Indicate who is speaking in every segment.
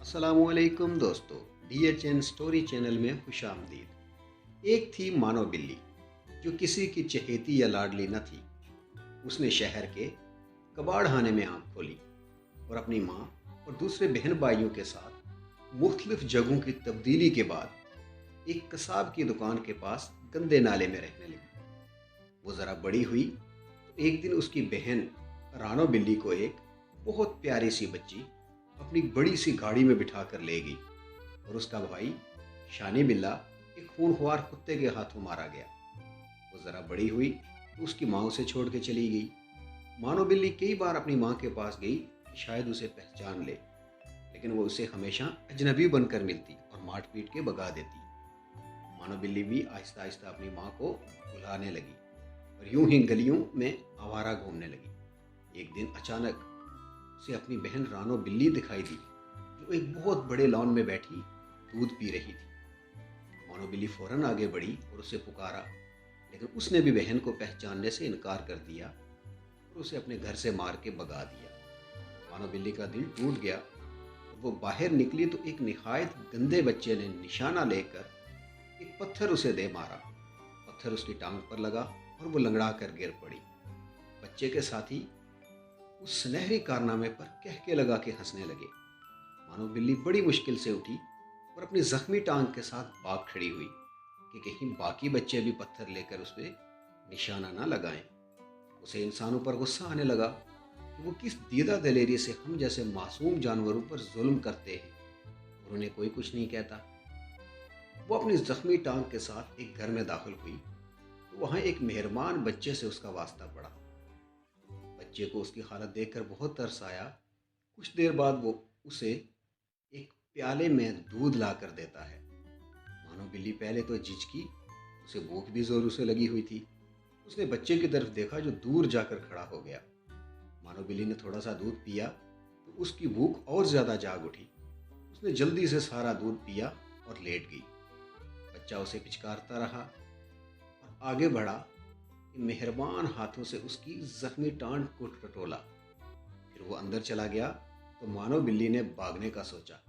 Speaker 1: अस्सलाम वालेकुम दोस्तों। DHN स्टोरी चैनल में खुश आमदीद। एक थी मानो बिल्ली जो किसी की चहेती या लाडली न थी। उसने शहर के कबाड़खाने में आंख खोली और अपनी माँ और दूसरे बहन भाइयों के साथ मुख्तलिफ जगहों की तब्दीली के बाद एक कसाब की दुकान के पास गंदे नाले में रहने लगी। वो ज़रा बड़ी हुई तो एक दिन उसकी बहन रानो बिल्ली को एक बहुत प्यारी सी बच्ची अपनी बड़ी सी गाड़ी में बिठा कर ले गई और उसका भाई शानी बिल्ला एक खूनख्वार कुत्ते के हाथों मारा गया। वो ज़रा बड़ी हुई तो उसकी माँ उसे छोड़ के चली गई। मानो बिल्ली कई बार अपनी माँ के पास गई कि शायद उसे पहचान ले, लेकिन वो उसे हमेशा अजनबी बनकर मिलती और मार पीट के भगा देती। मानो बिल्ली भी आहिस्ता आहिस्ता अपनी माँ को भुलाने लगी और यूं ही गलियों में आवारा घूमने लगी। एक दिन अचानक उसे अपनी बहन रानो बिल्ली दिखाई दी जो एक बहुत बड़े लॉन में बैठी दूध पी रही थी। मानो बिल्ली फौरन आगे बढ़ी और उसे पुकारा, लेकिन उसने भी बहन को पहचानने से इनकार कर दिया और उसे अपने घर से मार के भगा दिया। मानो बिल्ली का दिल टूट गया और वो बाहर निकली तो एक निहायत गंदे बच्चे ने निशाना लेकर एक पत्थर उसे दे मारा। पत्थर उसकी टांग पर लगा और वो लंगड़ा कर गिर पड़ी। बच्चे के साथी उस सुनहरी कारनामे पर कह के लगा के हंसने लगे। मानो बिल्ली बड़ी मुश्किल से उठी और अपनी जख्मी टांग के साथ भाग खड़ी हुई कि कहीं बाकी बच्चे भी पत्थर लेकर उस पर निशाना ना लगाएं। उसे इंसानों पर गुस्सा आने लगा कि वो किस दीदा दिलेरी से हम जैसे मासूम जानवरों पर जुल्म करते हैं और उन्हें कोई कुछ नहीं कहता। वो अपनी जख्मी टांग के साथ एक घर में दाखिल हुई तो वहाँ एक मेहरबान बच्चे से उसका वास्ता पड़ा। बच्चे को उसकी हालत देखकर बहुत तरस आया। कुछ देर बाद वो उसे एक प्याले में दूध ला कर देता है। मानो बिल्ली पहले तो झिझकी, उसे भूख भी जोरों से लगी हुई थी। उसने बच्चे की तरफ देखा जो दूर जाकर खड़ा हो गया। मानो बिल्ली ने थोड़ा सा दूध पिया तो उसकी भूख और ज़्यादा जाग उठी। उसने जल्दी से सारा दूध पिया और लेट गई। बच्चा उसे पिचकारता रहा और आगे बढ़ा कि मेहरबान हाथों से उसकी जख्मी टांग को टटोला। फिर वो अंदर चला गया तो मानो बिल्ली ने भागने का सोचा,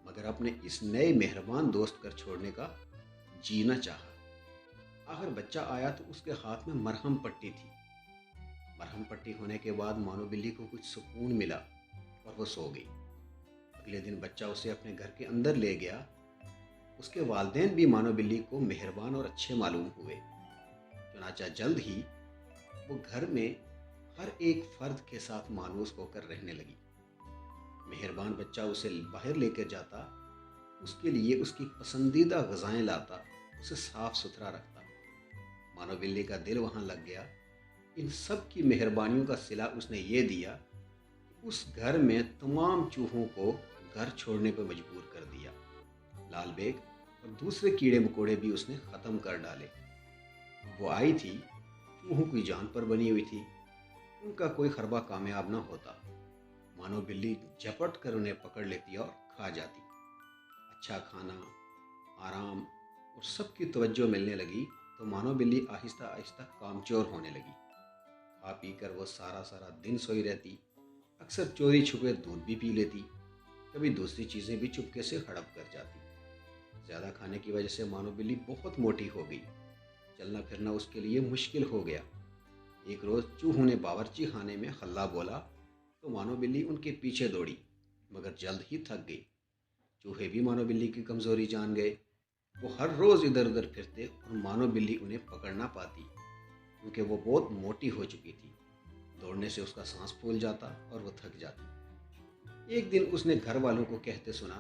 Speaker 1: मगर अपने इस नए मेहरबान दोस्त कर छोड़ने का जीना चाहा। आखिर बच्चा आया तो उसके हाथ में मरहम पट्टी थी। मरहम पट्टी होने के बाद मानो बिल्ली को कुछ सुकून मिला और वो सो गई। अगले दिन बच्चा उसे अपने घर के अंदर ले गया। उसके वालिदैन भी मानो बिल्ली को मेहरबान और अच्छे मालूम हुए। चुनाचा जल्द ही वो घर में हर एक फर्द के साथ मानूस होकर रहने लगी। मेहरबान बच्चा उसे बाहर लेकर जाता, उसके लिए उसकी पसंदीदा ग़िज़ाएं लाता, उसे साफ सुथरा रखता। मानो बिल्ली का दिल वहाँ लग गया। इन सब की मेहरबानियों का सिला उसने ये दिया कि उस घर में तमाम चूहों को घर छोड़ने पर मजबूर कर दिया। लाल बेग और दूसरे कीड़े मकोड़े भी उसने ख़त्म कर डाले। वो आई थी, चूहों की जान पर बनी हुई थी, उनका कोई खरबा कामयाब न होता। मानो बिल्ली झपट कर उन्हें पकड़ लेती और खा जाती। अच्छा खाना, आराम और सबकी तवज्जो मिलने लगी तो मानो बिल्ली आहिस्ता आहिस्ता कामचोर होने लगी। खा पी कर वो सारा सारा दिन सोई रहती। अक्सर चोरी छुपे दूध भी पी लेती। कभी दूसरी चीज़ें भी चुपके से हड़प कर जाती। ज़्यादा खाने की वजह से मानो बिल्ली बहुत मोटी हो गई। चलना फिरना उसके लिए मुश्किल हो गया। एक रोज़ चूहों ने बावर्ची खाने में हल्ला बोला तो मानो बिल्ली उनके पीछे दौड़ी, मगर जल्द ही थक गई। चूहे भी मानो बिल्ली की कमज़ोरी जान गए। वो हर रोज़ इधर उधर फिरते और मानो बिल्ली उन्हें पकड़ ना पाती, क्योंकि वो बहुत मोटी हो चुकी थी। दौड़ने से उसका सांस फूल जाता और वो थक जाती। एक दिन उसने घर वालों को कहते सुना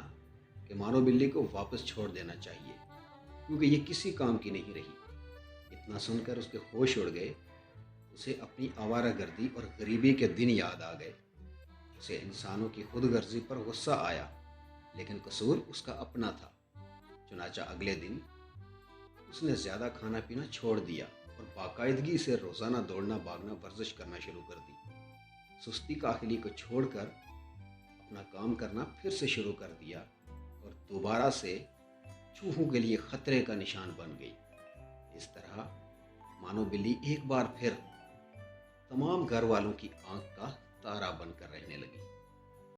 Speaker 1: कि मानो बिल्ली को वापस छोड़ देना चाहिए, क्योंकि ये किसी काम की नहीं रही। इतना सुनकर उसके होश उड़ गए। उसे अपनी आवारागर्दी और गरीबी के दिन याद आ गए। उसे इंसानों की खुदगर्जी पर गुस्सा आया, लेकिन कसूर उसका अपना था। चुनाचा अगले दिन उसने ज़्यादा खाना पीना छोड़ दिया और बाकायदगी से रोज़ाना दौड़ना भागना वर्जिश करना शुरू कर दी। सुस्ती काहली को छोड़कर अपना काम करना फिर से शुरू कर दिया और दोबारा से चूहों के लिए ख़तरे का निशान बन गई। इस तरह मानो बिल्ली एक बार फिर तमाम घर वालों की आंख का तारा बनकर रहने लगी।